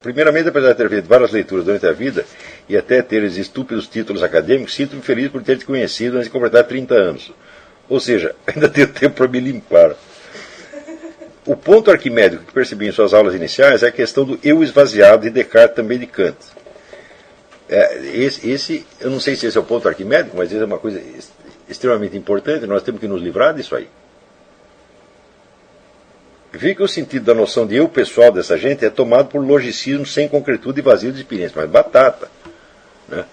Primeiramente, apesar de ter feito várias leituras durante a vida e até ter esses estúpidos títulos acadêmicos, sinto-me feliz por ter te conhecido antes de completar 30 anos. Ou seja, ainda tenho tempo para me limpar. O ponto arquimédico que percebi em suas aulas iniciais é a questão do eu esvaziado de Descartes, também de Kant. Eu não sei se esse é o ponto arquimédico, mas isso é uma coisa extremamente importante, nós temos que nos livrar disso aí. Vi que o sentido da noção de eu pessoal dessa gente é tomado por logicismo sem concretude e vazio de experiência, mas batata. Né?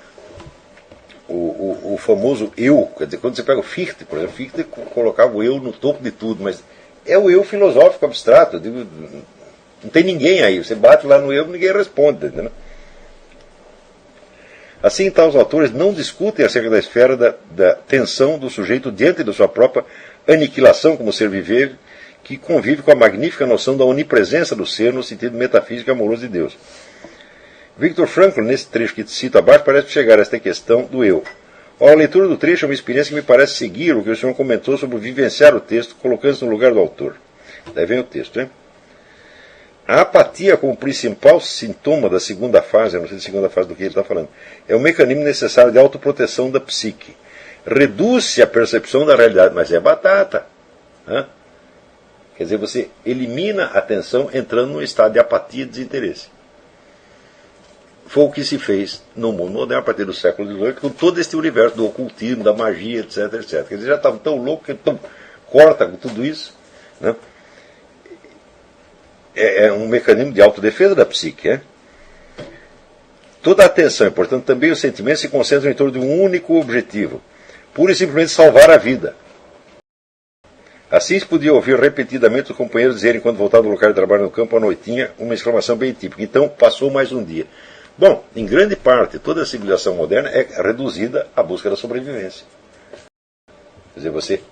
O famoso eu, quer dizer, quando você pega o Fichte, por exemplo, Fichte colocava o eu no topo de tudo, mas é o eu filosófico abstrato. Não tem ninguém aí. Você bate lá no eu, ninguém responde. Entendeu? Assim, então, os autores não discutem acerca da esfera da tensão do sujeito diante da sua própria aniquilação como ser viver, que convive com a magnífica noção da onipresença do ser no sentido metafísico e amoroso de Deus. Viktor Frankl, nesse trecho que cito abaixo, parece chegar a esta questão do eu. A leitura do trecho é uma experiência que me parece seguir o que o senhor comentou sobre vivenciar o texto, colocando-se no lugar do autor. Daí vem o texto, hein? A apatia como principal sintoma da segunda fase, eu não sei da segunda fase do que ele está falando, é um mecanismo necessário de autoproteção da psique. Reduz-se a percepção da realidade, mas é batata. Né? Quer dizer, você elimina a atenção entrando num estado de apatia e desinteresse. Foi o que se fez no mundo moderno a partir do século XVIII, com todo este universo do ocultismo, da magia, etc, etc. Quer dizer, já estavam tão loucos que corta com tudo isso. Né? É um mecanismo de autodefesa da psique. É? Toda a atenção, e portanto também os sentimentos, se concentram em torno de um único objetivo, pura e simplesmente salvar a vida. Assim se podia ouvir repetidamente os companheiros dizerem, quando voltavam do local de trabalho no campo à noitinha, uma exclamação bem típica: então passou mais um dia. Bom, em grande parte, toda a civilização moderna é reduzida à busca da sobrevivência. Quer dizer, você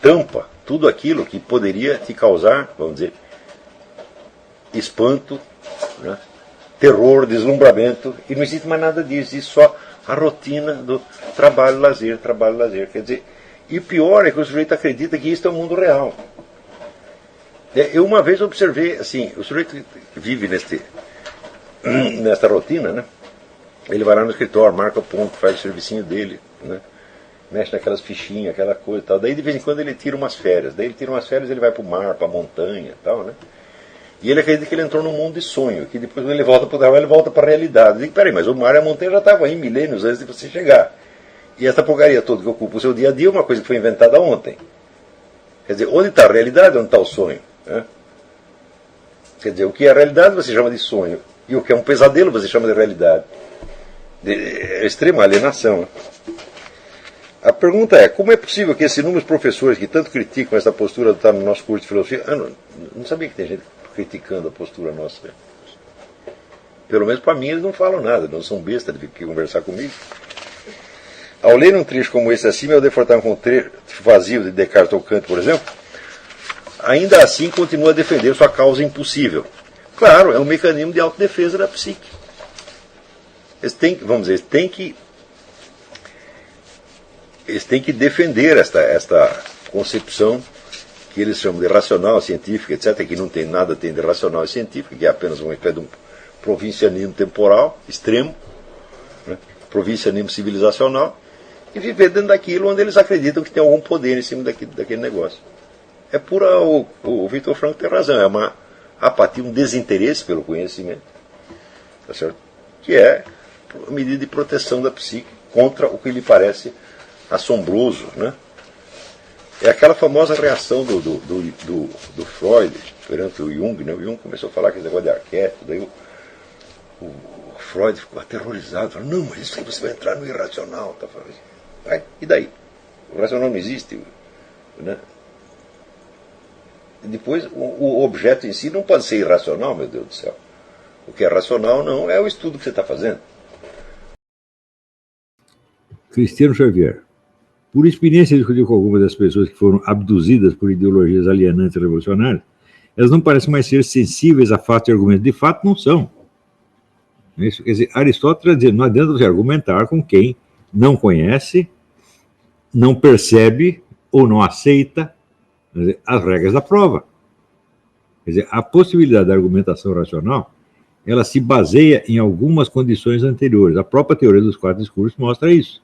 tampa tudo aquilo que poderia te causar, vamos dizer, espanto, né? Terror, deslumbramento, e não existe mais nada disso, existe só a rotina do trabalho, lazer, trabalho, lazer. Quer dizer, e o pior é que o sujeito acredita que isso é o mundo real. Eu uma vez observei, assim, o sujeito que vive nesta rotina, né? Ele vai lá no escritório, marca o ponto, faz o servicinho dele, né? Mexe naquelas fichinhas, aquela coisa e tal. Daí de vez em quando ele tira umas férias. Daí ele tira umas férias, ele vai para o mar, para a montanha e tal, né? E ele acredita que ele entrou num mundo de sonho, que depois quando ele volta para o trabalho, ele volta para a realidade. Eu digo, peraí, mas o mar e a montanha já estavam aí milênios antes de você chegar. E essa porcaria toda que ocupa o seu dia a dia é uma coisa que foi inventada ontem. Quer dizer, onde está a realidade, onde está o sonho? Né? Quer dizer, o que é a realidade você chama de sonho. E o que é um pesadelo você chama de realidade. É extrema alienação. Né? A pergunta é, como é possível que esses inúmeros professores que tanto criticam essa postura adotada no nosso curso de filosofia... não sabia que tem gente criticando a postura nossa. Né? Pelo menos para mim eles não falam nada, não são bestas de conversar comigo. Ao ler um trecho como esse acima, ao defrontar com um trecho vazio de Descartes ou Kant, por exemplo, ainda assim continua a defender sua causa impossível. Claro, é um mecanismo de autodefesa da psique. Eles têm que defender esta concepção que eles chamam de racional, científica, etc., que não tem nada tem de racional e científica, que é apenas uma espécie de um provincianismo temporal extremo, né? Provincianismo civilizacional, e viver dentro daquilo onde eles acreditam que tem algum poder em cima daquele negócio. É pura... O Viktor Frankl tem razão, é uma apatia, um desinteresse pelo conhecimento, tá certo? Que é a medida de proteção da psique contra o que lhe parece assombroso, né? É aquela famosa reação do Freud perante o Jung, né? O Jung começou a falar aquele negócio de arquétipo, daí o Freud ficou aterrorizado, falou, não, mas isso aí você vai entrar no irracional, tá falando assim. E daí? O racional não existe, né? E depois, o objeto em si não pode ser irracional, meu Deus do céu. O que é racional não é o estudo que você está fazendo. Cristiano Xavier. Por experiência discutir com algumas das pessoas que foram abduzidas por ideologias alienantes e revolucionárias, elas não parecem mais ser sensíveis a fatos e argumentos. De fato, não são. Isso, quer dizer, Aristóteles está dizendo, não adianta você argumentar com quem não conhece, não percebe ou não aceita as regras da prova. Quer dizer, a possibilidade da argumentação racional ela se baseia em algumas condições anteriores. A própria teoria dos 4 discursos mostra isso.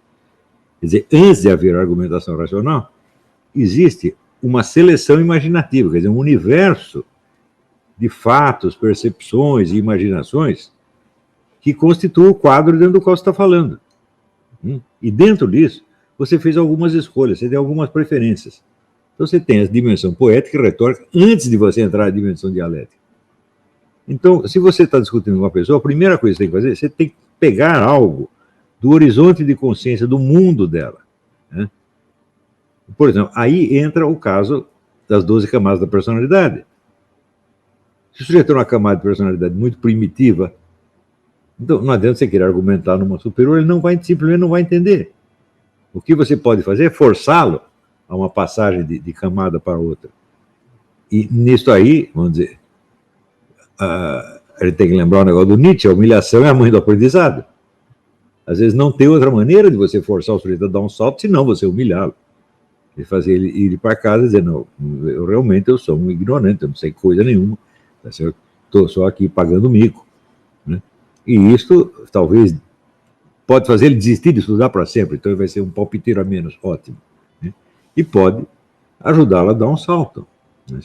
Quer dizer, antes de haver argumentação racional, existe uma seleção imaginativa, quer dizer, um universo de fatos, percepções e imaginações que constitui o quadro dentro do qual você está falando. E dentro disso, você fez algumas escolhas, você tem algumas preferências. Então você tem a dimensão poética e retórica antes de você entrar na dimensão dialética. Então, se você está discutindo com uma pessoa, a primeira coisa que você tem que fazer, você tem que pegar algo do horizonte de consciência do mundo dela. Né? Por exemplo, aí entra o caso das 12 camadas da personalidade. Se o sujeito tem uma camada de personalidade muito primitiva, então não adianta você querer argumentar numa superior, ele simplesmente não vai entender. O que você pode fazer é forçá-lo a uma passagem de camada para outra. E nisso aí, vamos dizer, a gente tem que lembrar o negócio do Nietzsche, a humilhação é a mãe do aprendizado. Às vezes não tem outra maneira de você forçar o sujeito a dar um salto, senão você humilhá-lo. E fazer ele ir para casa e dizer, não, eu sou um ignorante, eu não sei coisa nenhuma, eu estou só aqui pagando mico. Né? E isso, talvez, pode fazer ele desistir de estudar para sempre, então ele vai ser um palpiteiro a menos, ótimo. Né? E pode ajudá-lo a dar um salto. Né?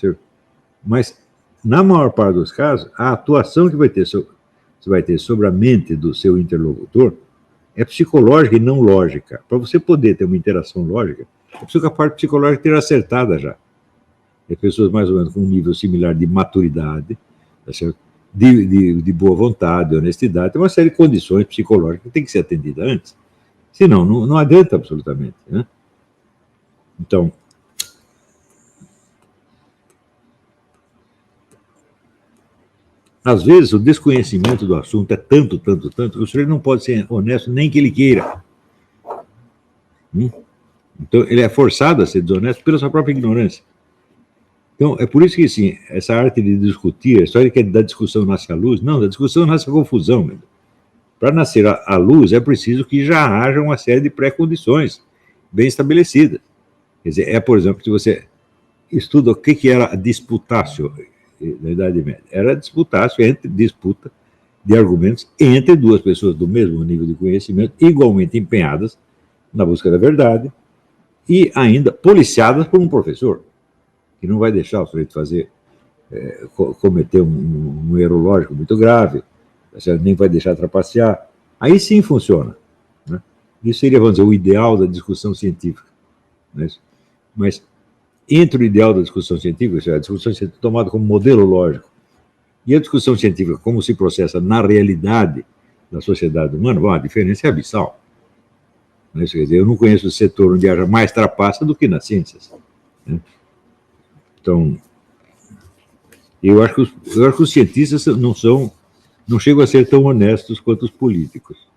Mas, na maior parte dos casos, a atuação que você vai ter sobre a mente do seu interlocutor é psicológica e não lógica. Para você poder ter uma interação lógica, é preciso que a parte psicológica esteja acertada já. É pessoas mais ou menos com um nível similar de maturidade, tá certo? De boa vontade, de honestidade, tem uma série de condições psicológicas que tem que ser atendida antes. Senão, não adianta absolutamente. Né? Então, às vezes, o desconhecimento do assunto é tanto, que o sujeito não pode ser honesto nem que ele queira. Então, ele é forçado a ser desonesto pela sua própria ignorância. Então, é por isso que, assim, essa arte de discutir, a história que é da discussão nasce a luz, não, da discussão nasce a confusão. Para nascer a luz, é preciso que já haja uma série de pré-condições bem estabelecidas. Quer dizer, por exemplo, se você estuda o que era a disputácio na Idade Média, era disputa de argumentos entre duas pessoas do mesmo nível de conhecimento, igualmente empenhadas na busca da verdade, e ainda policiadas por um professor, que não vai deixar o sujeito cometer um erro lógico muito grave, nem vai deixar trapacear. Aí sim funciona. Né? Isso seria, vamos dizer, o ideal da discussão científica. Né? Mas entre o ideal da discussão científica, ou seja, a discussão científica tomada como modelo lógico, e a discussão científica como se processa na realidade da sociedade humana, bom, a diferença é abissal. Né? Quer dizer, eu não conheço setor onde haja mais trapaça do que nas ciências. Né? Então, eu acho que os cientistas não chegam a ser tão honestos quanto os políticos.